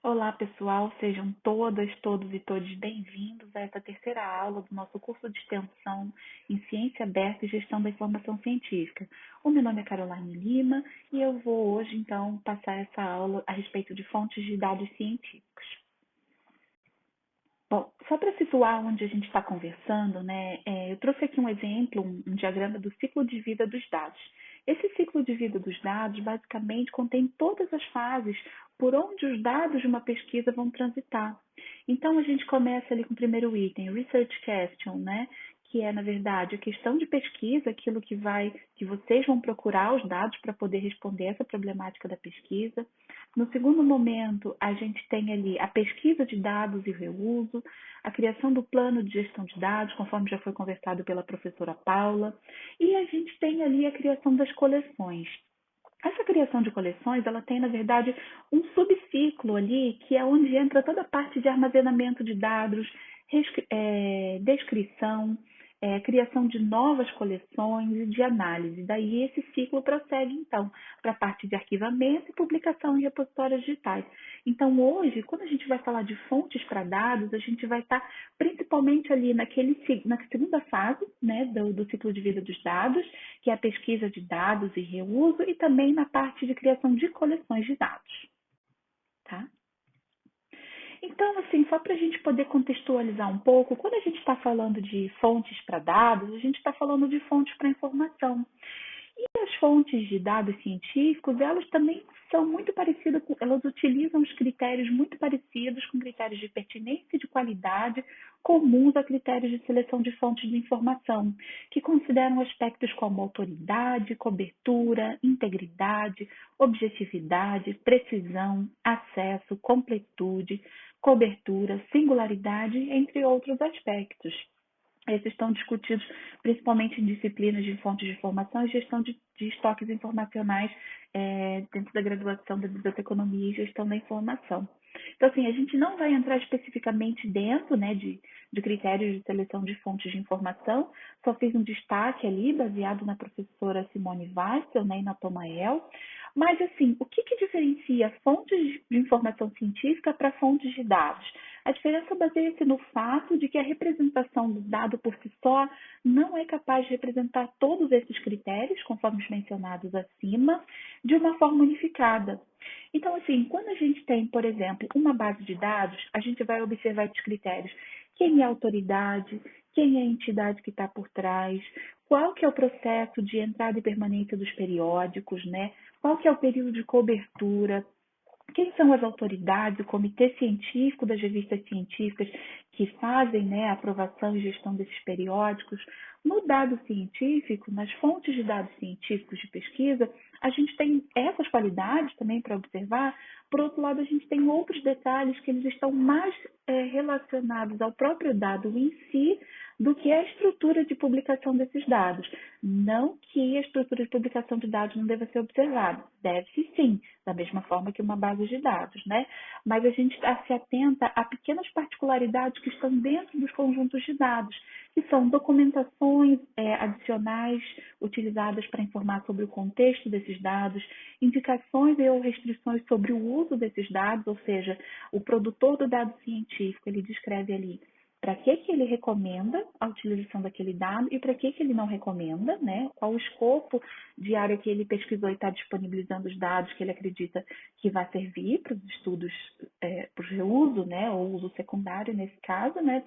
Olá, pessoal, sejam todas, todos e todos bem-vindos a essa terceira aula do nosso curso de extensão em Ciência Aberta e Gestão da Informação Científica. O meu nome é Caroline Lima e eu vou hoje, então, passar essa aula a respeito de fontes de dados científicos. Bom, só para situar onde a gente está conversando, né, eu trouxe aqui um exemplo, um diagrama do ciclo de vida dos dados. Esse ciclo de vida dos dados basicamente contém todas as fases por onde os dados de uma pesquisa vão transitar. Então a gente começa ali com o primeiro item, Research Question, né? Que é, na verdade, a questão de pesquisa, aquilo que vocês vão procurar os dados para poder responder essa problemática da pesquisa. No segundo momento, a gente tem ali a pesquisa de dados e reuso, a criação do plano de gestão de dados, conforme já foi conversado pela professora Paula, e a gente tem ali a criação das coleções. Essa criação de coleções, ela tem, na verdade, um subciclo ali, que é onde entra toda a parte de armazenamento de dados, descrição, criação de novas coleções e de análise. Daí esse ciclo prossegue, então, para a parte de arquivamento e publicação em repositórios digitais. Então, hoje, quando a gente vai falar de fontes para dados, a gente vai estar principalmente ali na segunda fase, né, do ciclo de vida dos dados, que é a pesquisa de dados e reuso, e também na parte de criação de coleções de dados, tá? Então, assim, só para a gente poder contextualizar um pouco, quando a gente está falando de fontes para dados, a gente está falando de fontes para informação. E as fontes de dados científicos, elas também são muito parecidas, elas utilizam os critérios muito parecidos com critérios de pertinência e de qualidade comuns a critérios de seleção de fontes de informação, que consideram aspectos como autoridade, cobertura, integridade, objetividade, precisão, acesso, completude, cobertura, singularidade, entre outros aspectos. Esses estão discutidos principalmente em disciplinas de fontes de informação e gestão de estoques informacionais dentro da graduação da biblioteconomia e gestão da informação. Então, assim, a gente não vai entrar especificamente dentro, né, de critérios de seleção de fontes de informação, só fiz um destaque ali, baseado na professora Simone Weissel, né, e na Tomael, mas, assim, o que diferencia fontes de informação científica para fontes de dados? A diferença baseia-se no fato de que a representação do dado por si só não é capaz de representar todos esses critérios, conforme os mencionados acima, de uma forma unificada. Então, assim, quando a gente tem, por exemplo, uma base de dados, a gente vai observar esses critérios. Quem é a autoridade? Quem é a entidade que está por trás? Qual que é o processo de entrada e permanência dos periódicos, né? Qual que é o período de cobertura? Quem são as autoridades, o comitê científico das revistas científicas que fazem, né, a aprovação e gestão desses periódicos? No dado científico, nas fontes de dados científicos de pesquisa, a gente tem essas qualidades também para observar. Por outro lado, a gente tem outros detalhes que eles estão mais relacionados ao próprio dado em si do que a estrutura de publicação desses dados. Não que a estrutura de publicação de dados não deva ser observada, deve-se sim, da mesma forma que uma base de dados, né? Mas a gente se atenta a pequenas particularidades que estão dentro dos conjuntos de dados, que são documentações adicionais utilizadas para informar sobre o contexto desses dados, indicações ou restrições sobre o uso desses dados, ou seja, o produtor do dado científico, ele descreve ali para que ele recomenda a utilização daquele dado e para que ele não recomenda, né? Qual o escopo de área que ele pesquisou e está disponibilizando os dados que ele acredita que vai servir para os estudos, para o reuso, né? Ou uso secundário nesse caso, né?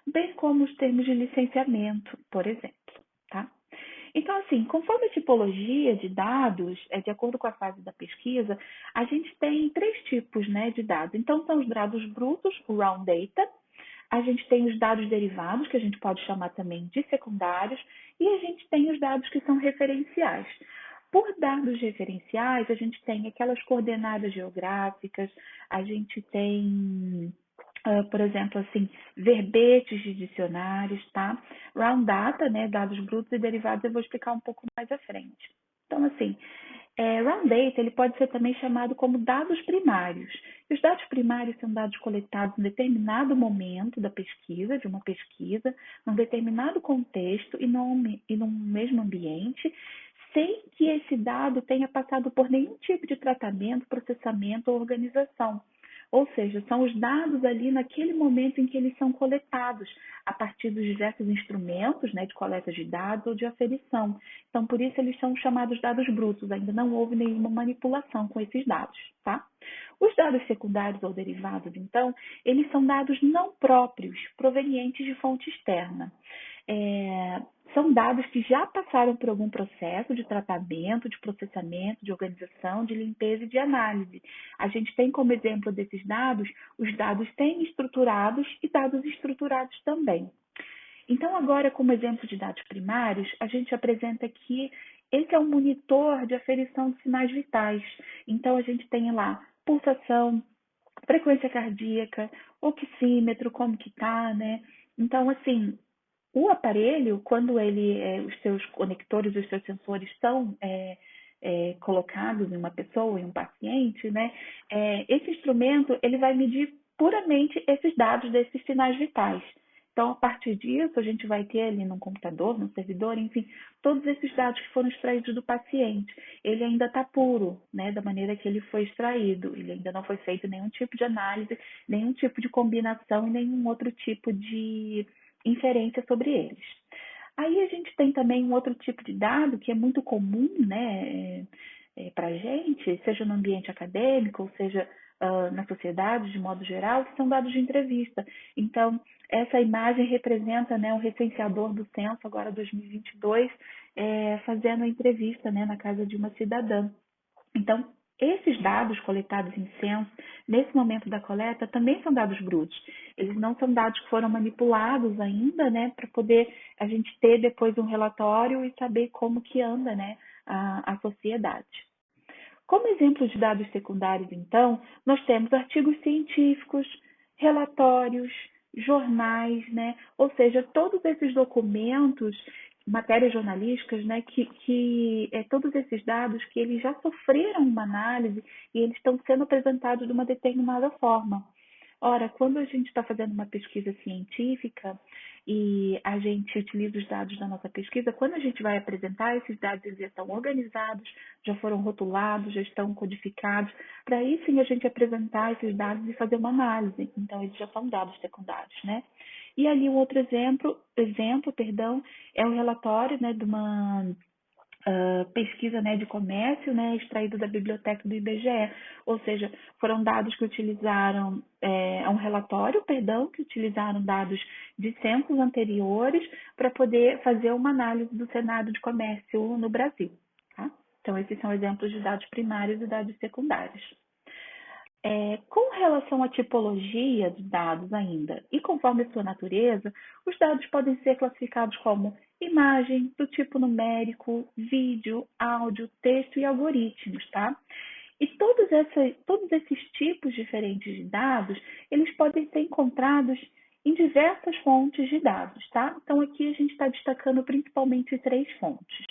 Bem como os termos de licenciamento, por exemplo, tá? Então, assim, conforme a tipologia de dados, de acordo com a fase da pesquisa, a gente tem três tipos, né, de dados. Então, são os dados brutos, o raw data, a gente tem os dados derivados, que a gente pode chamar também de secundários, e a gente tem os dados que são referenciais. Por dados referenciais, a gente tem aquelas coordenadas geográficas, a gente tem, por exemplo, assim, verbetes de dicionários, tá? Round data, né, dados brutos e derivados, eu vou explicar um pouco mais à frente. Então, assim, Raw data ele pode ser também chamado como dados primários. E os dados primários são dados coletados em determinado momento da pesquisa, de uma pesquisa, num determinado contexto e num mesmo ambiente, sem que esse dado tenha passado por nenhum tipo de tratamento, processamento ou organização. ou seja, são os dados ali naquele momento em que eles são coletados, a partir dos diversos instrumentos, né, de coleta de dados ou de aferição. Então, por isso eles são chamados dados brutos, ainda não houve nenhuma manipulação com esses dados, tá? Os dados secundários ou derivados, então, eles são dados não próprios, provenientes de fonte externa. São dados que já passaram por algum processo de tratamento, de processamento, de organização, de limpeza e de análise. A gente tem como exemplo desses dados os dados semi-estruturados e dados estruturados também. Então, agora, como exemplo de dados primários, a gente apresenta aqui, esse é um monitor de aferição de sinais vitais. Então, a gente tem lá pulsação, frequência cardíaca, oxímetro, como que tá, né? Então, assim, o aparelho, quando os seus conectores, os seus sensores são colocados em uma pessoa, em um paciente, né? Esse instrumento ele vai medir puramente esses dados desses sinais vitais. Então, a partir disso, a gente vai ter ali no computador, no servidor, enfim, todos esses dados que foram extraídos do paciente. Ele ainda está puro, né, da maneira que ele foi extraído. Ele ainda não foi feito nenhum tipo de análise, nenhum tipo de combinação e nenhum outro tipo de inferência sobre eles. Aí a gente tem também um outro tipo de dado que é muito comum, né, para a gente, seja no ambiente acadêmico, ou seja na sociedade de modo geral, que são dados de entrevista. Então, essa imagem representa, né, o recenseador do censo, agora 2022, fazendo a entrevista, né, na casa de uma cidadã. Então, esses dados coletados em censo, nesse momento da coleta, também são dados brutos. Eles não são dados que foram manipulados ainda, né, para poder a gente ter depois um relatório e saber como que anda, né, a sociedade. Como exemplo de dados secundários, então, nós temos artigos científicos, relatórios, jornais, né? Ou seja, todos esses documentos, matérias jornalísticas, né? Todos esses dados que eles já sofreram uma análise e eles estão sendo apresentados de uma determinada forma. Ora, quando a gente está fazendo uma pesquisa científica e a gente utiliza os dados da nossa pesquisa, quando a gente vai apresentar esses dados, eles já estão organizados, já foram rotulados, já estão codificados, para aí sim a gente apresentar esses dados e fazer uma análise. Então, eles já são dados secundários, né? E ali um outro exemplo, é um relatório, né, de uma pesquisa, né, de comércio, né, extraído da biblioteca do IBGE, ou seja, foram dados que utilizaram, um relatório, que utilizaram dados de censos anteriores para poder fazer uma análise do cenário de comércio no Brasil. Tá? Então, esses são exemplos de dados primários e dados secundários. Com relação à tipologia de dados ainda, e conforme sua natureza, os dados podem ser classificados como imagem, do tipo numérico, vídeo, áudio, texto e algoritmos, tá? E todos esses tipos diferentes de dados, eles podem ser encontrados em diversas fontes de dados, tá? Então, aqui a gente está destacando principalmente 3 fontes.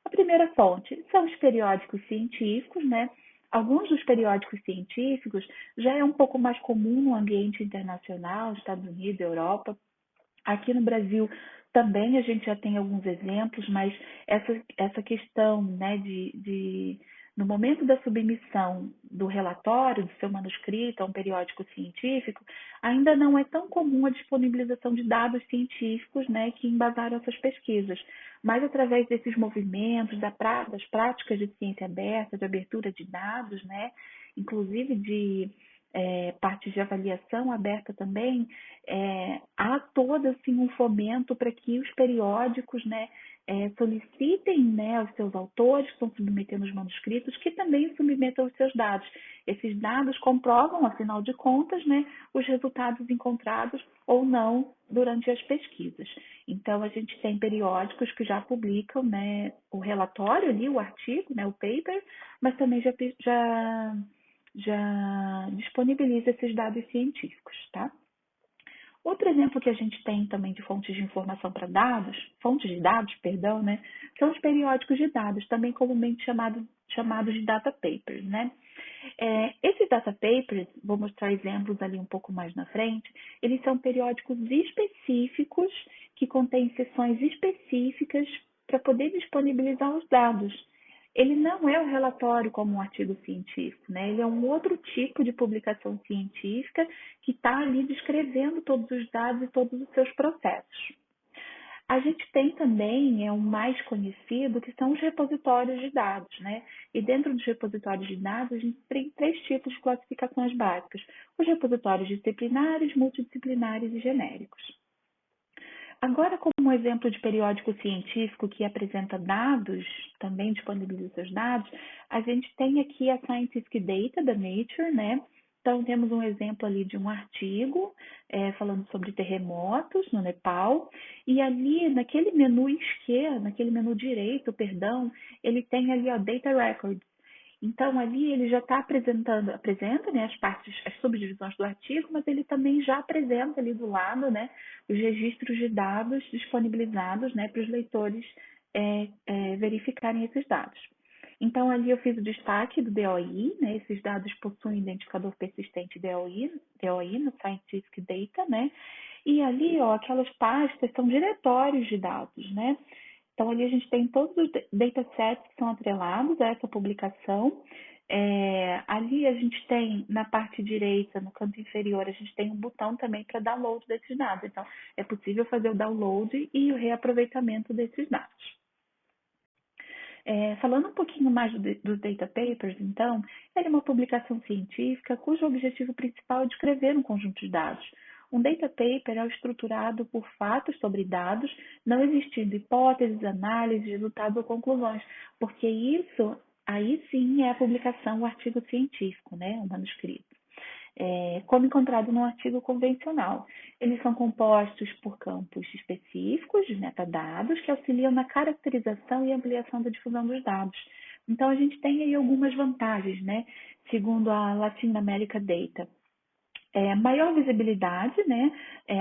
A primeira fonte são os periódicos científicos, né? Alguns dos periódicos científicos já é um pouco mais comum no ambiente internacional, Estados Unidos, Europa. Aqui no Brasil também a gente já tem alguns exemplos, mas essa questão, né, no momento da submissão do relatório, do seu manuscrito a um periódico científico, ainda não é tão comum a disponibilização de dados científicos, né, que embasaram essas pesquisas, mas através desses movimentos, das práticas de ciência aberta, de abertura de dados, né, inclusive de partes de avaliação aberta também, há todo assim, um fomento para que os periódicos, né, solicitem, né, aos seus autores que estão submetendo os manuscritos que também submetam os seus dados. Esses dados comprovam, afinal de contas, né, os resultados encontrados ou não durante as pesquisas. Então, a gente tem periódicos que já publicam, né, o relatório ali, o artigo, né, o paper, mas também já disponibiliza esses dados científicos, tá? Outro exemplo que a gente tem também de fontes de informação para dados, fontes de dados, perdão, né, são os periódicos de dados, também comumente chamados de data papers, né? Esses data papers, vou mostrar exemplos ali um pouco mais na frente, eles são periódicos específicos que contêm seções específicas para poder disponibilizar os dados. ele não é um relatório como um artigo científico, né? Ele é um outro tipo de publicação científica que está ali descrevendo todos os dados e todos os seus processos. A gente tem também, o mais conhecido, que são os repositórios de dados, né? E dentro dos repositórios de dados, a gente tem três tipos de classificações básicas: os repositórios disciplinares, multidisciplinares e genéricos. Agora, como um exemplo de periódico científico que apresenta dados, também disponibiliza seus dados, a gente tem aqui a Scientific Data da Nature, né? Então, temos um exemplo ali de um artigo falando sobre terremotos no Nepal, e ali naquele menu esquerdo, naquele menu direito, perdão, ele tem ali, ó, Data Records. Então, ali ele já está apresenta, né, as partes, as subdivisões do artigo, mas ele também já apresenta ali do lado, né, os registros de dados disponibilizados, né, para os leitores verificarem esses dados. Então, ali eu fiz o destaque do DOI, né, esses dados possuem identificador persistente DOI no Scientific Data, né, e ali, ó, aquelas pastas são diretórios de dados, né. Então, ali a gente tem todos os datasets que são atrelados a essa publicação. Ali a gente tem, na parte direita, no canto inferior, a gente tem um botão também para download desses dados. Então, é possível fazer o download e o reaproveitamento desses dados. Falando um pouquinho mais dos data papers, então, ele é uma publicação científica cujo objetivo principal é descrever um conjunto de dados. Um data paper é estruturado por fatos sobre dados, não existindo hipóteses, análises, resultados ou conclusões, porque isso, aí sim, é a publicação, o artigo científico, né, o manuscrito. Como encontrado no artigo convencional. Eles são compostos por campos específicos de metadados que auxiliam na caracterização e ampliação da difusão dos dados. Então, a gente tem aí algumas vantagens, né? Segundo a Latin America Data. Maior visibilidade, né?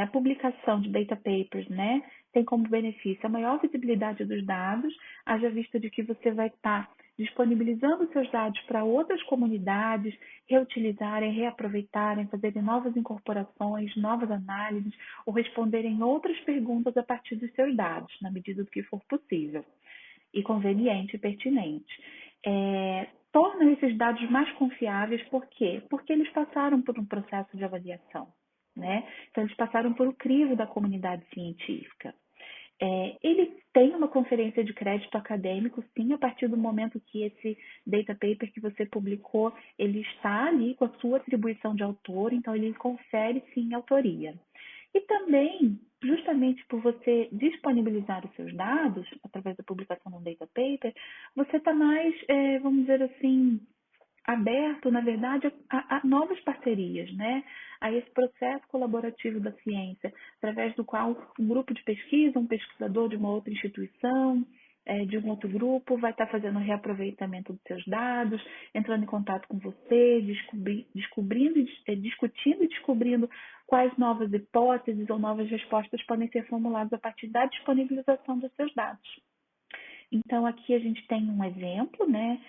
A publicação de data papers, né? Tem como benefício a maior visibilidade dos dados, haja vista de que você vai estar disponibilizando seus dados para outras comunidades reutilizarem, reaproveitarem, fazerem novas incorporações, novas análises ou responderem outras perguntas a partir dos seus dados, na medida do que for possível e conveniente e pertinente. Torna esses dados mais confiáveis, por quê? Porque eles passaram por um processo de avaliação, né? Então, eles passaram por um crivo da comunidade científica. Ele tem uma conferência de crédito acadêmico, sim, a partir do momento que esse data paper que você publicou, ele está ali com a sua atribuição de autor, então ele confere, sim, autoria. E também, justamente por você disponibilizar os seus dados, através da publicação de um data paper, você está mais, vamos dizer assim, aberto, na verdade, a novas parcerias, né? A esse processo colaborativo da ciência, através do qual um grupo de pesquisa, um pesquisador de uma outra instituição, de um outro grupo, vai estar fazendo um reaproveitamento dos seus dados, entrando em contato com você, descobrindo, discutindo e descobrindo quais novas hipóteses ou novas respostas podem ser formuladas a partir da disponibilização dos seus dados. Então, aqui a gente tem um exemplo, né,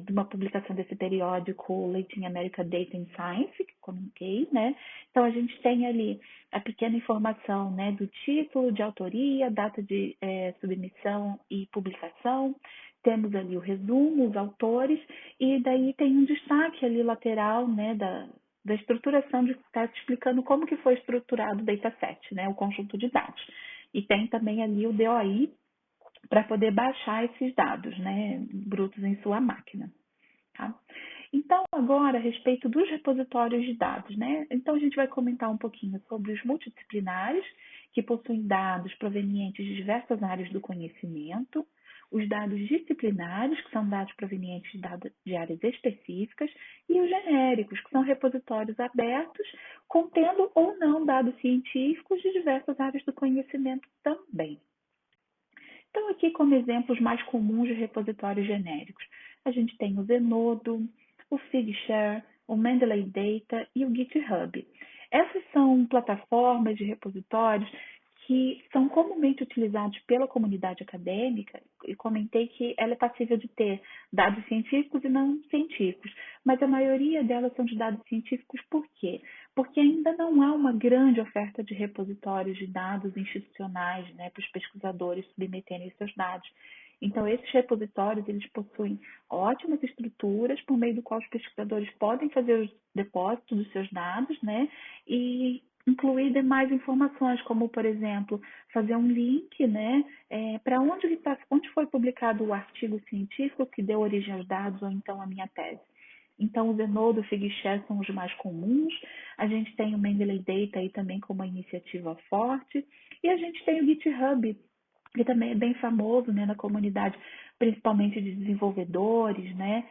de uma publicação desse periódico Latin America Data and Science, que comentei, né? Então, a gente tem ali a pequena informação, né, do título, de autoria, data de submissão e publicação. Temos ali o resumo, os autores, e daí tem um destaque ali lateral, né, da estruturação de texto explicando como que foi estruturado o dataset, né, o conjunto de dados. E tem também ali o DOI, para poder baixar esses dados, né, brutos em sua máquina. Tá? Então, agora, a respeito dos repositórios de dados, né? Então, a gente vai comentar um pouquinho sobre os multidisciplinares, que possuem dados provenientes de diversas áreas do conhecimento, os dados disciplinares, que são dados provenientes de áreas específicas, e os genéricos, que são repositórios abertos, contendo ou não dados científicos de diversas áreas do conhecimento também. Então, aqui como exemplos mais comuns de repositórios genéricos, a gente tem o Zenodo, o Figshare, o Mendeley Data e o GitHub. Essas são plataformas de repositórios que são comumente utilizados pela comunidade acadêmica, e comentei que ela é passível de ter dados científicos e não científicos, mas a maioria delas são de dados científicos por quê? Porque ainda não há uma grande oferta de repositórios de dados institucionais, né, para os pesquisadores submeterem seus dados. Então, esses repositórios, eles possuem ótimas estruturas por meio do qual os pesquisadores podem fazer os depósitos dos seus dados, né? E incluir demais informações, como, por exemplo, fazer um link, né, para onde foi publicado o artigo científico que deu origem aos dados, ou então a minha tese. Então, o Zenodo e o Figshare são os mais comuns. A gente tem o Mendeley Data aí também como uma iniciativa forte. E a gente tem o GitHub, que também é bem famoso, né, na comunidade, principalmente de desenvolvedores, né,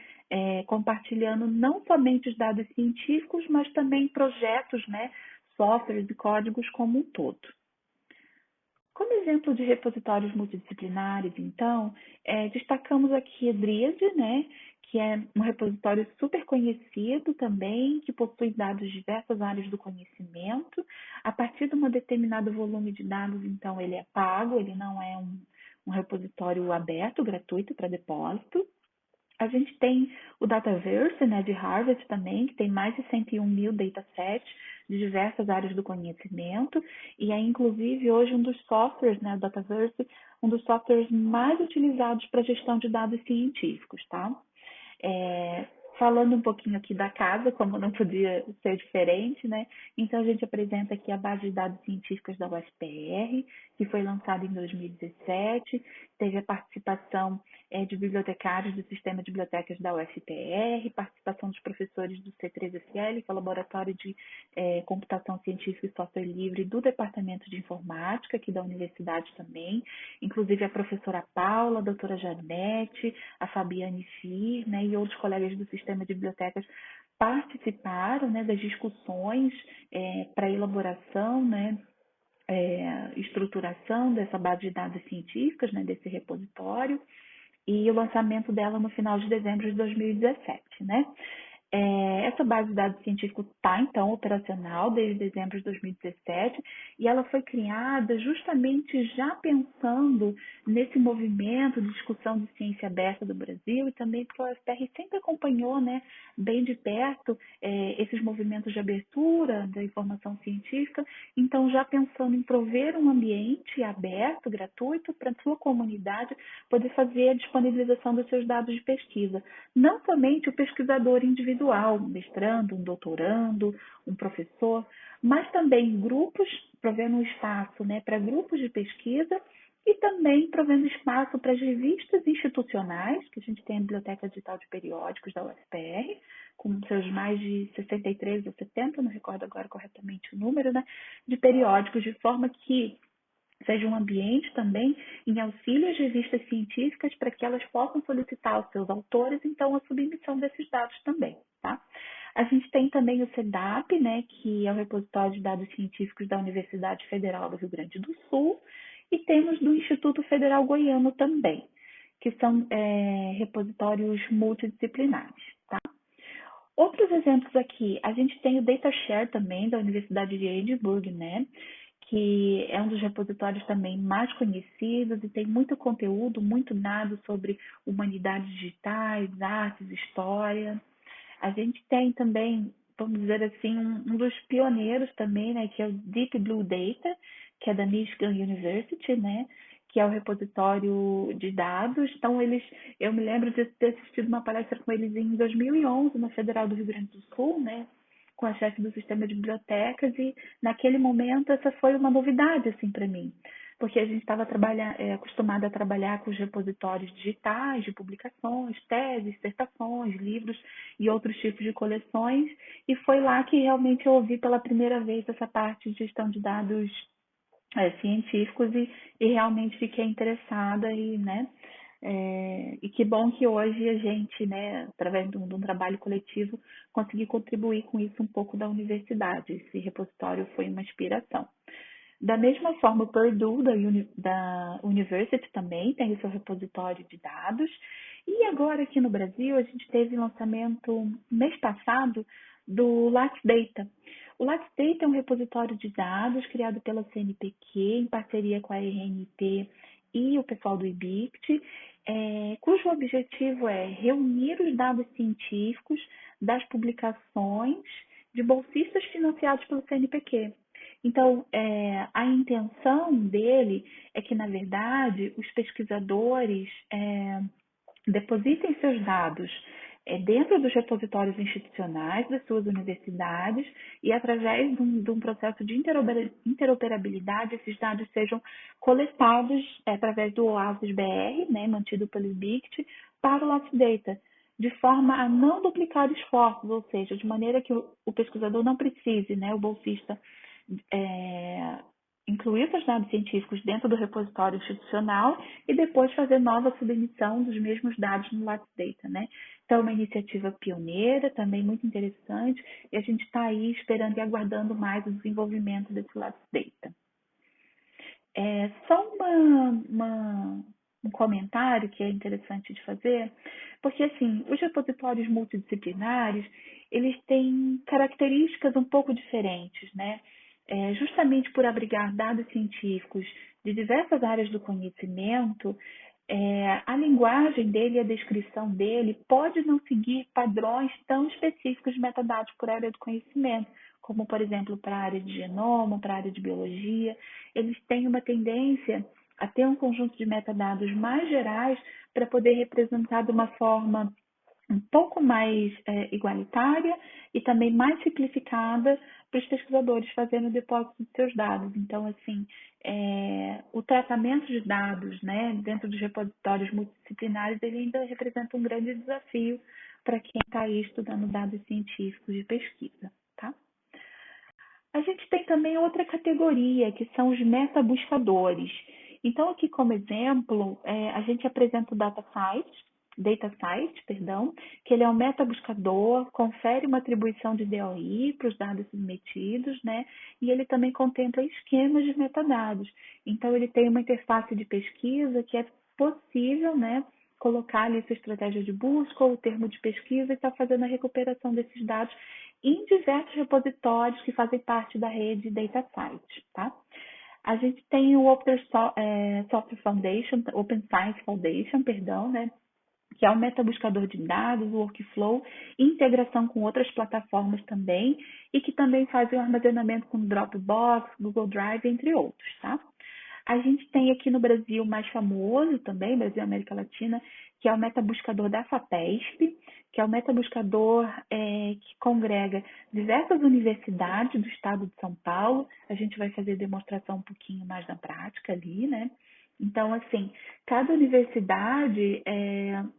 compartilhando não somente os dados científicos, mas também projetos, né, softwares e códigos como um todo. Como exemplo de repositórios multidisciplinares, então, destacamos aqui a Dryad, né, que é um repositório super conhecido também, que possui dados de diversas áreas do conhecimento. A partir de um determinado volume de dados, então, ele é pago, ele não é um repositório aberto, gratuito para depósito. A gente tem o Dataverse, né, de Harvard também, que tem mais de 101 mil datasets de diversas áreas do conhecimento, e é inclusive hoje um dos softwares, né, o Dataverse, um dos softwares mais utilizados para gestão de dados científicos, tá? É, falando um pouquinho aqui da casa, como não podia ser diferente, né? Então a gente apresenta aqui a base de dados científicos da UFPR, que foi lançada em 2017, teve a participação de bibliotecários do Sistema de Bibliotecas da UFPR, participação dos professores do C3SL, que é o Laboratório de Computação Científica e Software Livre do Departamento de Informática, aqui da Universidade também, inclusive a professora Paula, a doutora Janete, a Fabiane Fir, né, e outros colegas do Sistema de Bibliotecas participaram, né, das discussões para elaboração, né, estruturação dessa base de dados científicas, né, desse repositório, e o lançamento dela no final de dezembro de 2017, né? Essa base de dados científico está, então, operacional desde dezembro de 2017 e ela foi criada justamente já pensando nesse movimento de discussão de ciência aberta do Brasil e também porque a UFPR sempre acompanhou, né, bem de perto esses movimentos de abertura da informação científica, então já pensando em prover um ambiente aberto, gratuito, para a sua comunidade poder fazer a disponibilização dos seus dados de pesquisa. Não somente o pesquisador individual, um mestrando, um doutorando, um professor, mas também grupos, provendo um espaço, né, para grupos de pesquisa e também provendo espaço para as revistas institucionais, que a gente tem a Biblioteca Digital de Periódicos da UFPR, com seus mais de 63 ou 70, não recordo agora corretamente o número, né, de periódicos, de forma que seja um ambiente também em auxílio às revistas científicas para que elas possam solicitar aos seus autores, então, a submissão desses dados também, tá? A gente tem também o CEDAP, né, que é o repositório de dados científicos da Universidade Federal do Rio Grande do Sul, e temos do Instituto Federal Goiano também, que são repositórios multidisciplinares, tá? Outros exemplos aqui, a gente tem o DataShare também, da Universidade de Edimburgo, né? Que é um dos repositórios também mais conhecidos e tem muito conteúdo, muito dado sobre humanidades digitais, artes, história. A gente tem também, vamos dizer assim, um dos pioneiros também, né, que é o Deep Blue Data, que é da Michigan University, né, que é o repositório de dados. Então, eu me lembro de ter assistido uma palestra com eles em 2011, na Federal do Rio Grande do Sul, né, com a chefe do sistema de bibliotecas, e naquele momento essa foi uma novidade, assim, para mim, porque a gente estava acostumado a trabalhar com os repositórios digitais de publicações, teses, dissertações, livros e outros tipos de coleções, e foi lá que realmente eu ouvi pela primeira vez essa parte de gestão de dados científicos e realmente fiquei interessada e, né, e que bom que hoje a gente, né, através de um trabalho coletivo, conseguir contribuir com isso um pouco da universidade. Esse repositório foi uma inspiração. Da mesma forma, o Purdue, da University, também tem o seu repositório de dados. E agora, aqui no Brasil, a gente teve o lançamento, mês passado, do LaxData. O LaxData é um repositório de dados criado pela CNPq, em parceria com a RNP e o pessoal do IBICT, cujo objetivo é reunir os dados científicos das publicações de bolsistas financiados pelo CNPq. Então, a intenção dele é que, na verdade, os pesquisadores depositem seus dados dentro dos repositórios institucionais das suas universidades e, através de um processo de interoperabilidade, esses dados sejam coletados através do OASIS BR, né, mantido pelo IBICT, para o Lattes Data, de forma a não duplicar esforços, ou seja, de maneira que o pesquisador não precise, né, o bolsista, é, incluir seus dados científicos dentro do repositório institucional e depois fazer nova submissão dos mesmos dados no Lattes Data, né? Então, é uma iniciativa pioneira, também muito interessante, e a gente está aí esperando e aguardando mais o desenvolvimento desse Lattes Data. Só um comentário que é interessante de fazer, porque assim, os repositórios multidisciplinares, eles têm características um pouco diferentes, né? Justamente por abrigar dados científicos de diversas áreas do conhecimento, a linguagem dele e a descrição dele pode não seguir padrões tão específicos de metadados por área do conhecimento, como, por exemplo, para a área de genoma, para a área de biologia. Eles têm uma tendência a ter um conjunto de metadados mais gerais para poder representar de uma forma um pouco mais igualitária e também mais simplificada para os pesquisadores fazendo o depósito de seus dados. Então, assim, o tratamento de dados, né, dentro dos repositórios multidisciplinares, ele ainda representa um grande desafio para quem está aí estudando dados científicos de pesquisa, tá? A gente tem também outra categoria, que são os metabuscadores. Então, aqui como exemplo, a gente apresenta o DataSite, perdão, que ele é um metabuscador, confere uma atribuição de DOI para os dados submetidos, né? E ele também contempla esquemas de metadados. Então, ele tem uma interface de pesquisa que é possível, né, colocar ali sua estratégia de busca ou o termo de pesquisa e estar fazendo a recuperação desses dados em diversos repositórios que fazem parte da rede DataSite, tá? A gente tem o Software Foundation, Open Science Foundation, perdão, né? Que é um metabuscador de dados, workflow, integração com outras plataformas também, e que também faz o armazenamento com Dropbox, Google Drive, entre outros, tá? A gente tem aqui no Brasil o mais famoso também, Brasil e América Latina, que é o metabuscador da FAPESP, que é o metabuscador que congrega diversas universidades do estado de São Paulo. A gente vai fazer demonstração um pouquinho mais na prática ali, né? Então, assim, cada universidade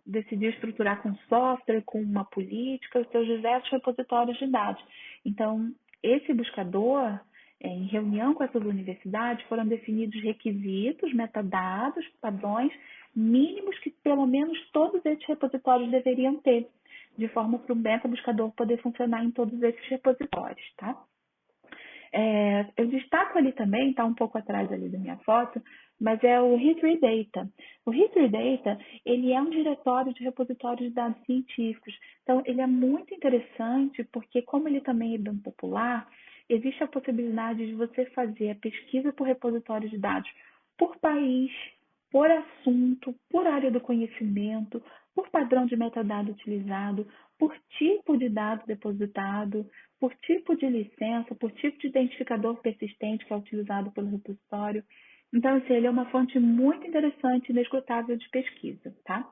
decidiu estruturar com software, com uma política, os seus diversos repositórios de dados. Então, esse buscador, em reunião com essas universidades, foram definidos requisitos, metadados, padrões mínimos que pelo menos todos esses repositórios deveriam ter, de forma para o metabuscador poder funcionar em todos esses repositórios, tá? Eu destaco ali também, está um pouco atrás ali da minha foto, mas é o History Data. O History Data, ele é um diretório de repositórios de dados científicos. Então, ele é muito interessante porque, como ele também é bem popular, existe a possibilidade de você fazer a pesquisa por repositório de dados por país, por assunto, por área do conhecimento, por padrão de metadado utilizado, por tipo de dado depositado, por tipo de licença, por tipo de identificador persistente que é utilizado pelo repositório. Então, assim, ele é uma fonte muito interessante e inesgotável de pesquisa, tá?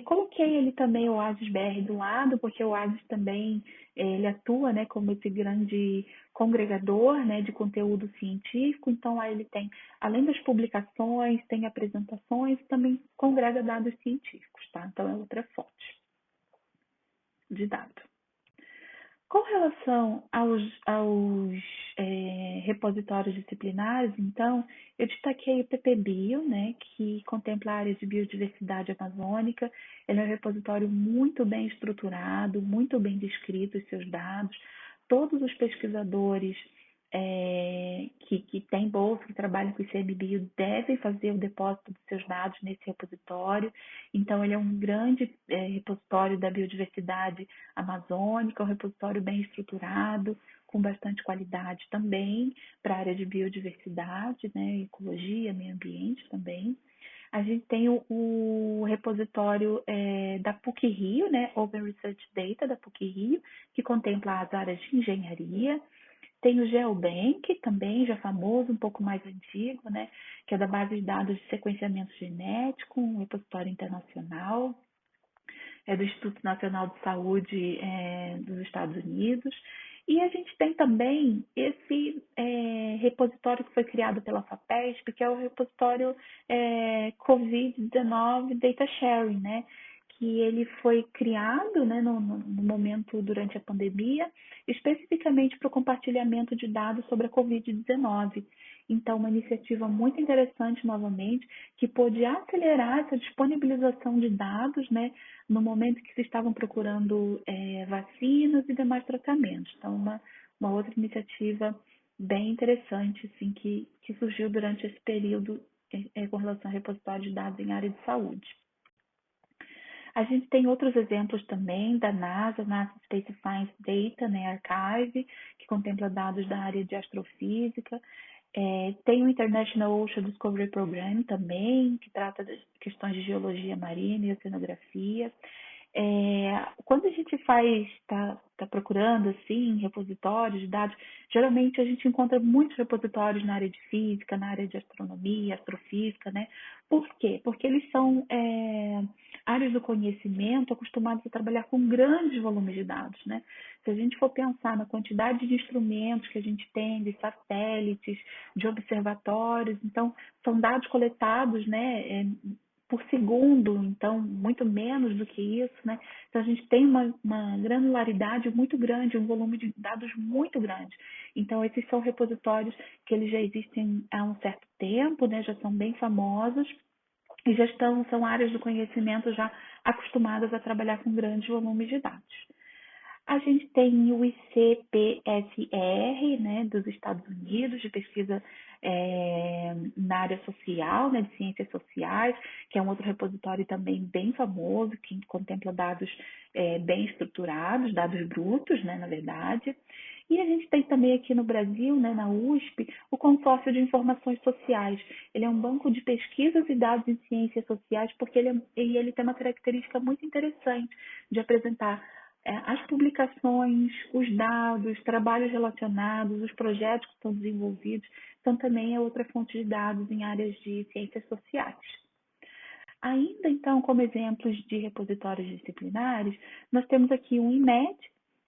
Coloquei ele também, o Oasis BR, do lado, porque o Oasis também ele atua, né, como esse grande congregador, né, de conteúdo científico. Então, aí ele tem, além das publicações, tem apresentações, também congrega dados científicos, tá? Então, é outra fonte de dados. Com relação aos repositórios disciplinares, então, eu destaquei o PPBio, né, que contempla a área de biodiversidade amazônica. Ele é um repositório muito bem estruturado, muito bem descrito os seus dados. Todos os pesquisadores que têm bolsa, que trabalham com o ICMBio, devem fazer o depósito dos seus dados nesse repositório. Então, ele é um grande repositório da biodiversidade amazônica, um repositório bem estruturado, com bastante qualidade também para a área de biodiversidade, né, ecologia, meio ambiente também. A gente tem o repositório da PUC-Rio, né, Open Research Data da PUC-Rio, que contempla as áreas de engenharia, Tem o GeoBank, também já famoso, um pouco mais antigo, né? Que é da base de dados de sequenciamento genético, um repositório internacional, é do Instituto Nacional de Saúde dos Estados Unidos. E a gente tem também esse repositório que foi criado pela FAPESP, que é o repositório COVID-19 Data Sharing, né? Que ele foi criado, né, no momento durante a pandemia, especificamente para o compartilhamento de dados sobre a Covid-19. Então, uma iniciativa muito interessante, novamente, que pôde acelerar essa disponibilização de dados, né, no momento que se estavam procurando vacinas e demais tratamentos. Então, uma outra iniciativa bem interessante, assim, que surgiu durante esse período com relação ao repositório de dados em área de saúde. A gente tem outros exemplos também da NASA Space Science Data, né, Archive, que contempla dados da área de astrofísica. Tem o International Ocean Discovery Program também, que trata das questões de geologia marinha e oceanografia. Quando a gente tá procurando assim, repositórios de dados, geralmente a gente encontra muitos repositórios na área de física, na área de astronomia, astrofísica, né? Por quê? Porque eles são áreas do conhecimento acostumadas a trabalhar com grandes volumes de dados, né? Se a gente for pensar na quantidade de instrumentos que a gente tem, de satélites, de observatórios, então são dados coletados, né? Por segundo, então muito menos do que isso, né? Então a gente tem uma granularidade muito grande, um volume de dados muito grande. Então esses são repositórios que eles já existem há um certo tempo, né? Já são bem famosos e são áreas do conhecimento já acostumadas a trabalhar com grandes volumes de dados. A gente tem o ICPSR, né, dos Estados Unidos, de pesquisa na área social, né, de ciências sociais, que é um outro repositório também bem famoso, que contempla dados bem estruturados, dados brutos, né, na verdade. E a gente tem também aqui no Brasil, né, na USP, o Consórcio de Informações Sociais. Ele é um banco de pesquisas e dados em ciências sociais, porque ele tem uma característica muito interessante de apresentar as publicações, os dados, trabalhos relacionados, os projetos que estão desenvolvidos, então também é outra fonte de dados em áreas de ciências sociais. Ainda então, como exemplos de repositórios disciplinares, nós temos aqui o INMET,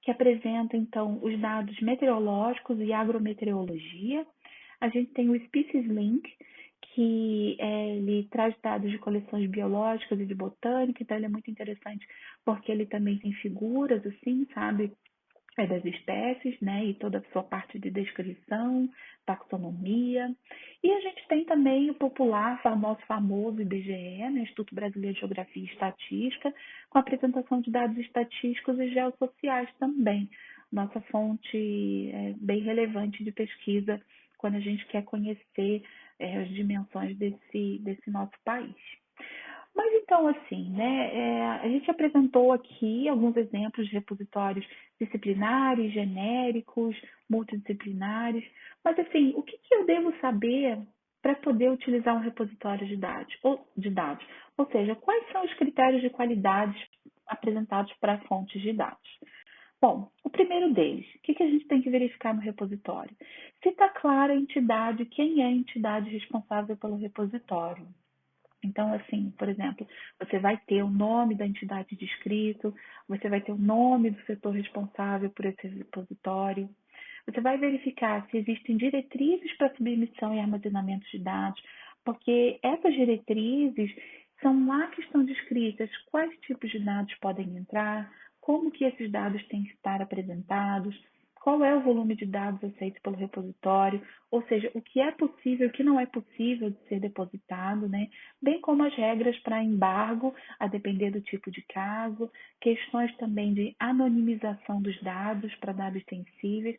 que apresenta então os dados meteorológicos e agrometeorologia. A gente tem o Species Link, que ele traz dados de coleções biológicas e de botânica, então ele é muito interessante porque ele também tem figuras, assim, sabe, das espécies, né, e toda a sua parte de descrição, taxonomia. E a gente tem também o popular, nosso famoso IBGE, né, Instituto Brasileiro de Geografia e Estatística, com a apresentação de dados estatísticos e geossociais também, nossa fonte bem relevante de pesquisa quando a gente quer conhecer as dimensões desse nosso país. Mas então, assim, né, a gente apresentou aqui alguns exemplos de repositórios disciplinares, genéricos, multidisciplinares, mas assim, o que eu devo saber para poder utilizar um repositório de dados? Ou seja, quais são os critérios de qualidade apresentados para fontes de dados? Bom, o primeiro deles, o que a gente tem que verificar no repositório? Se está clara a entidade, quem é a entidade responsável pelo repositório. Então, assim, por exemplo, você vai ter o nome da entidade de escrito, você vai ter o nome do setor responsável por esse repositório. Você vai verificar se existem diretrizes para submissão e armazenamento de dados, porque essas diretrizes são lá que estão descritas quais tipos de dados podem entrar, como que esses dados têm que estar apresentados, qual é o volume de dados aceito pelo repositório, ou seja, o que é possível e o que não é possível de ser depositado, né? Bem como as regras para embargo, a depender do tipo de caso, questões também de anonimização dos dados para dados sensíveis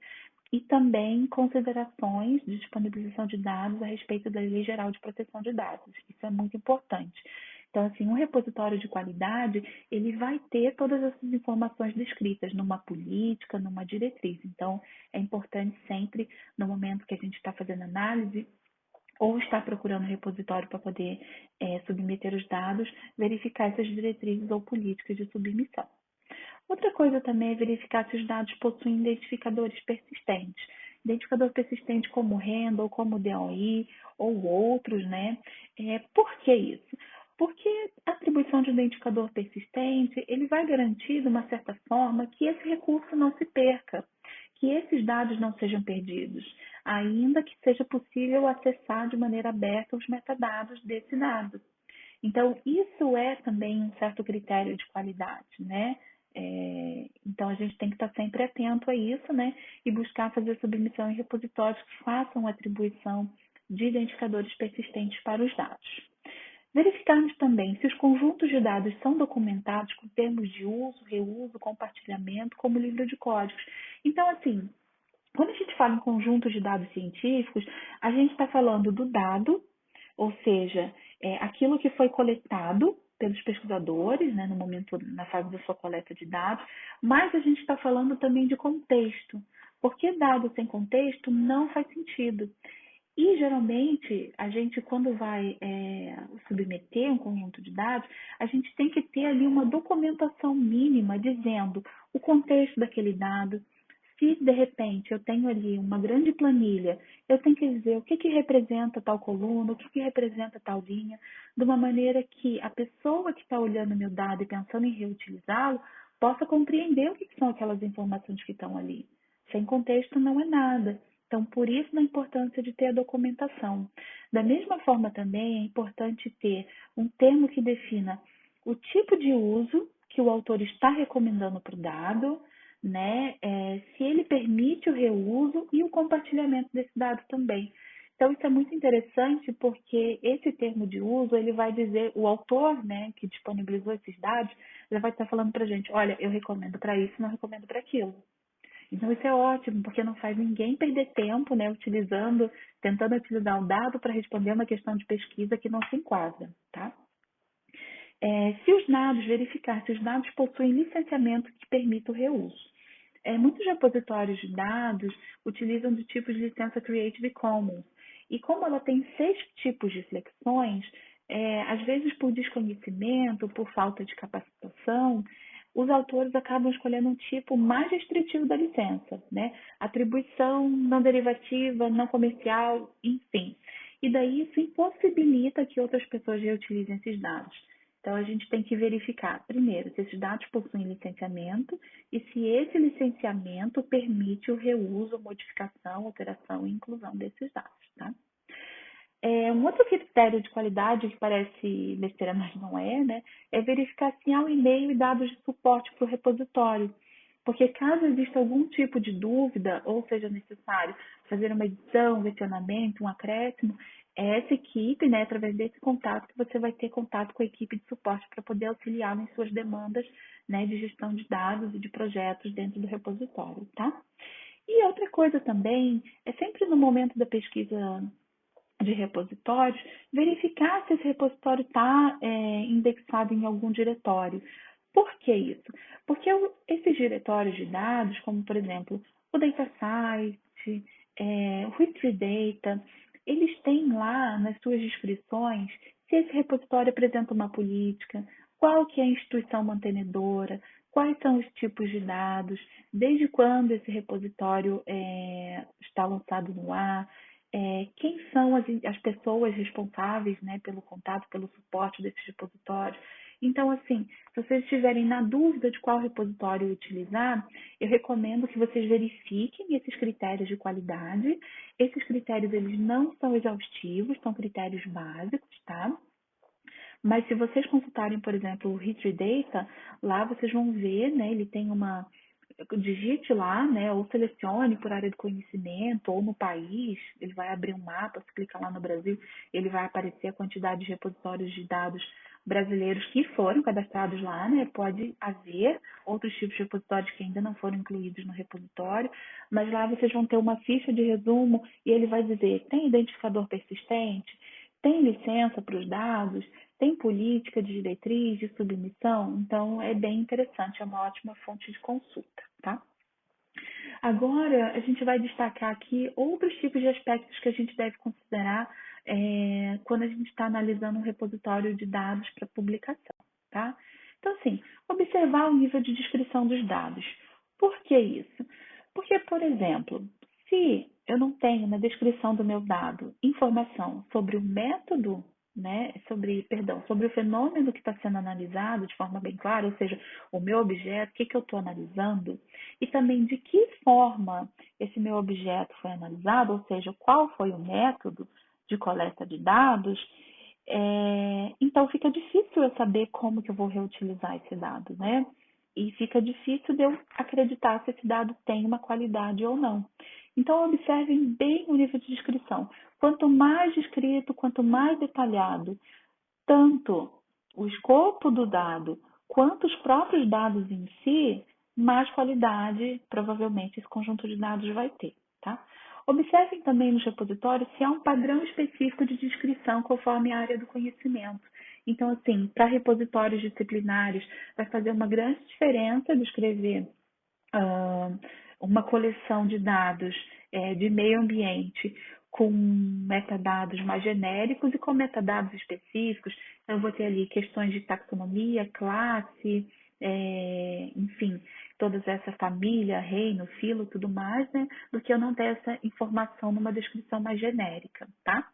e também considerações de disponibilização de dados a respeito da Lei Geral de Proteção de Dados. Isso é muito importante. Então, assim, um repositório de qualidade, ele vai ter todas essas informações descritas numa política, numa diretriz. Então, é importante sempre, no momento que a gente está fazendo análise, ou está procurando repositório para poder submeter os dados, verificar essas diretrizes ou políticas de submissão. Outra coisa também é verificar se os dados possuem identificadores persistentes. identificador persistente como Randall, como DOI ou outros, né? Por que isso? Porque a atribuição de um identificador persistente, ele vai garantir, de uma certa forma, que esse recurso não se perca, que esses dados não sejam perdidos, ainda que seja possível acessar de maneira aberta os metadados desse dado. Então, isso é também um certo critério de qualidade, né? Então, a gente tem que estar sempre atento a isso, né? E buscar fazer submissão em repositórios que façam atribuição de identificadores persistentes para os dados. Verificarmos também se os conjuntos de dados são documentados com termos de uso, reuso, compartilhamento, como livro de códigos. Então, assim, quando a gente fala em conjuntos de dados científicos, a gente está falando do dado, ou seja, aquilo que foi coletado pelos pesquisadores, né, no momento, na fase da sua coleta de dados, mas a gente está falando também de contexto, porque dado sem contexto não faz sentido. E geralmente, a gente, quando vai submeter um conjunto de dados, a gente tem que ter ali uma documentação mínima dizendo o contexto daquele dado. Se de repente eu tenho ali uma grande planilha, eu tenho que dizer o que representa tal coluna, o que representa tal linha, de uma maneira que a pessoa que está olhando o meu dado e pensando em reutilizá-lo possa compreender o que são aquelas informações que estão ali. Sem contexto não é nada. Então, por isso a importância de ter a documentação. Da mesma forma também é importante ter um termo que defina o tipo de uso que o autor está recomendando para o dado, né? Se ele permite o reuso e o compartilhamento desse dado também. Então, isso é muito interessante porque esse termo de uso, ele vai dizer, o autor, né, que disponibilizou esses dados, ele vai estar falando para a gente, olha, eu recomendo para isso, não recomendo para aquilo. Então, isso é ótimo, porque não faz ninguém perder tempo, né, tentando utilizar um dado para responder uma questão de pesquisa que não se enquadra, tá? Verificar se os dados possuem licenciamento que permita o reuso. Muitos repositórios de dados utilizam do tipo de licença Creative Commons, e como ela tem 6 tipos de flexões, às vezes por desconhecimento, por falta de capacitação, os autores acabam escolhendo um tipo mais restritivo da licença, né? Atribuição não derivativa, não comercial, enfim. E daí isso impossibilita que outras pessoas reutilizem esses dados. Então, a gente tem que verificar, primeiro, se esses dados possuem licenciamento e se esse licenciamento permite o reuso, modificação, alteração e inclusão desses dados, tá? Um outro critério de qualidade, que parece besteira, mas não é, né? É verificar se há um e-mail e dados de suporte para o repositório. Porque caso exista algum tipo de dúvida, ou seja necessário fazer uma edição, um versionamento, um acréscimo, é essa equipe, né, através desse contato, que você vai ter contato com a equipe de suporte para poder auxiliá-lo em suas demandas, né, de gestão de dados e de projetos dentro do repositório, tá? E outra coisa também, é sempre no momento da pesquisa de repositórios, verificar se esse repositório está indexado em algum diretório. Por que isso? Porque esses diretórios de dados, como por exemplo o DataSite, o History Data, eles têm lá nas suas descrições se esse repositório apresenta uma política, qual que é a instituição mantenedora, quais são os tipos de dados, desde quando esse repositório está lançado no ar, quem são as pessoas responsáveis, né, pelo contato, pelo suporte desses repositórios. Então, assim, se vocês estiverem na dúvida de qual repositório utilizar, eu recomendo que vocês verifiquem esses critérios de qualidade. Esses critérios, eles não são exaustivos, são critérios básicos, tá? Mas se vocês consultarem, por exemplo, o History Data, lá vocês vão ver, né, ele tem digite lá, né, ou selecione por área de conhecimento ou no país, ele vai abrir um mapa, se clicar lá no Brasil, ele vai aparecer a quantidade de repositórios de dados brasileiros que foram cadastrados lá, né? Pode haver outros tipos de repositórios que ainda não foram incluídos no repositório, mas lá vocês vão ter uma ficha de resumo e ele vai dizer: tem identificador persistente, tem licença para os dados, tem política de diretriz, de submissão, então é bem interessante, é uma ótima fonte de consulta, tá? Agora, a gente vai destacar aqui outros tipos de aspectos que a gente deve considerar quando a gente está analisando um repositório de dados para publicação, tá? Então, assim, observar o nível de descrição dos dados. Por que isso? Porque, por exemplo, Se eu não tenho na descrição do meu dado informação sobre o método, né, sobre o fenômeno que está sendo analisado de forma bem clara, ou seja, o meu objeto, o que, que eu estou analisando, e também de que forma esse meu objeto foi analisado, ou seja, qual foi o método de coleta de dados, então fica difícil eu saber como que eu vou reutilizar esse dado, né? E fica difícil de eu acreditar se esse dado tem uma qualidade ou não. Então, observem bem o nível de descrição. Quanto mais descrito, quanto mais detalhado, tanto o escopo do dado quanto os próprios dados em si, mais qualidade provavelmente esse conjunto de dados vai ter, tá? Observem também nos repositórios se há um padrão específico de descrição conforme a área do conhecimento. Então, assim, para repositórios disciplinares, vai fazer uma grande diferença descrever uh, uma coleção de dados de meio ambiente com metadados mais genéricos e com metadados específicos. Então, eu vou ter ali questões de taxonomia, classe, enfim, todas essa família, reino, filo, tudo mais, né? Do que eu não ter essa informação numa descrição mais genérica, tá?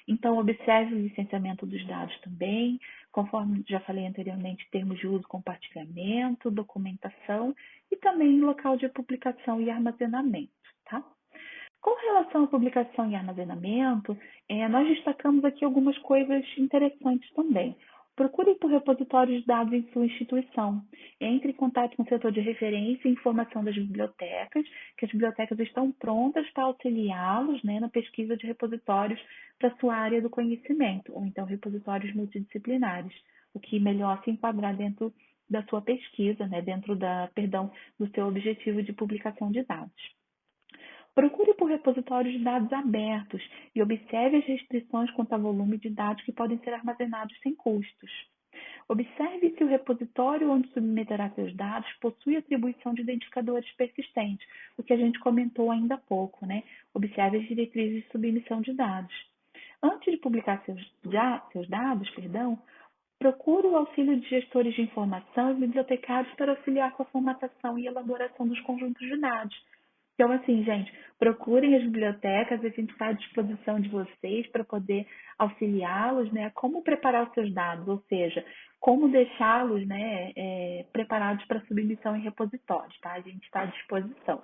Então, observe o licenciamento dos dados também, conforme já falei anteriormente, termos de uso, compartilhamento, documentação e também local de publicação e armazenamento, tá? Com relação à publicação e armazenamento, nós destacamos aqui algumas coisas interessantes também. Procure por repositórios de dados em sua instituição. Entre em contato com o setor de referência e informação das bibliotecas, que as bibliotecas estão prontas para auxiliá-los, né, na pesquisa de repositórios para sua área do conhecimento, ou então repositórios multidisciplinares, o que melhor se enquadrar dentro da sua pesquisa, né, do seu objetivo de publicação de dados. Procure por repositórios de dados abertos e observe as restrições quanto ao volume de dados que podem ser armazenados sem custos. Observe se o repositório onde submeterá seus dados possui atribuição de identificadores persistentes, o que a gente comentou ainda há pouco, né? Observe as diretrizes de submissão de dados. Antes de publicar seus dados, procure o auxílio de gestores de informação e bibliotecários para auxiliar com a formatação e elaboração dos conjuntos de dados. Então, assim, gente, procurem as bibliotecas, a gente está à disposição de vocês para poder auxiliá-los, né? Como preparar os seus dados, ou seja, como deixá-los, né, preparados para submissão em repositórios, tá? A gente está à disposição.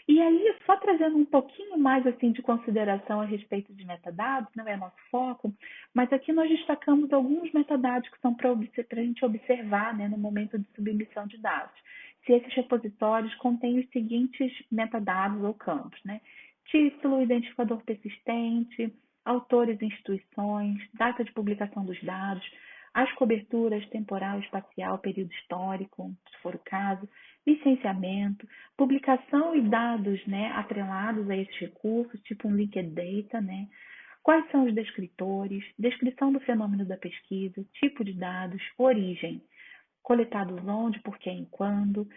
E aí, só trazendo um pouquinho mais assim de consideração a respeito de metadados, não é nosso foco, mas aqui nós destacamos alguns metadados que são para a gente observar, né, no momento de submissão de dados. Se esses repositórios contêm os seguintes metadados ou campos, né? Título, identificador persistente, autores e instituições, data de publicação dos dados, as coberturas temporal, espacial, período histórico, se for o caso, licenciamento, publicação e dados, né, atrelados a esses recursos, tipo um linked data, né? Quais são os descritores, descrição do fenômeno da pesquisa, tipo de dados, origem, coletados onde, por quem e quando,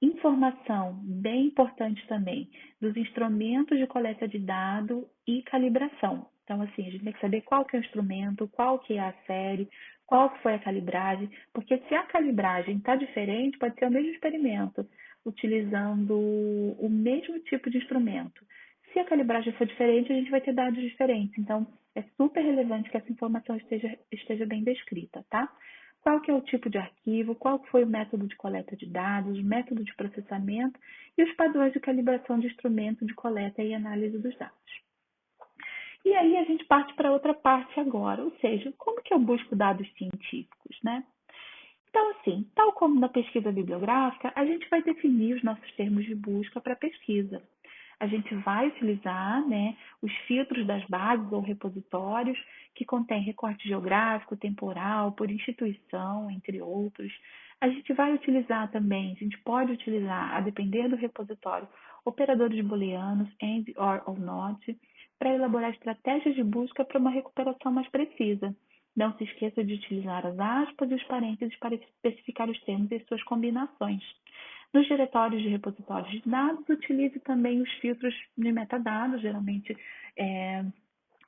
informação, bem importante também, dos instrumentos de coleta de dado e calibração. Então, assim, a gente tem que saber qual que é o instrumento, qual que é a série, qual que foi a calibragem, porque se a calibragem está diferente, pode ser o mesmo experimento, utilizando o mesmo tipo de instrumento. Se a calibragem for diferente, a gente vai ter dados diferentes. Então, é super relevante que essa informação esteja bem descrita, tá? Qual que é o tipo de arquivo, qual foi o método de coleta de dados, o método de processamento e os padrões de calibração de instrumento de coleta e análise dos dados. E aí a gente parte para outra parte agora, ou seja, como que eu busco dados científicos, né? Então, assim, tal como na pesquisa bibliográfica, a gente vai definir os nossos termos de busca para pesquisa. A gente vai utilizar, né, os filtros das bases ou repositórios que contém recorte geográfico, temporal, por instituição, entre outros. A gente vai utilizar também, a gente pode utilizar, a depender do repositório, operadores booleanos, AND, OR ou NOT, para elaborar estratégias de busca para uma recuperação mais precisa. Não se esqueça de utilizar as aspas e os parênteses para especificar os termos e suas combinações. Nos diretórios de repositórios de dados, utilize também os filtros de metadados, geralmente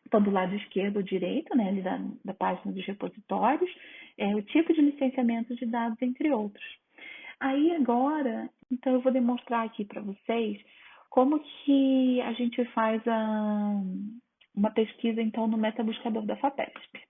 estão do lado esquerdo ou direito, né, ali da página dos repositórios, o tipo de licenciamento de dados, entre outros. Aí agora, então eu vou demonstrar aqui para vocês Como que a gente faz uma pesquisa, então, no metabuscador da FAPESP?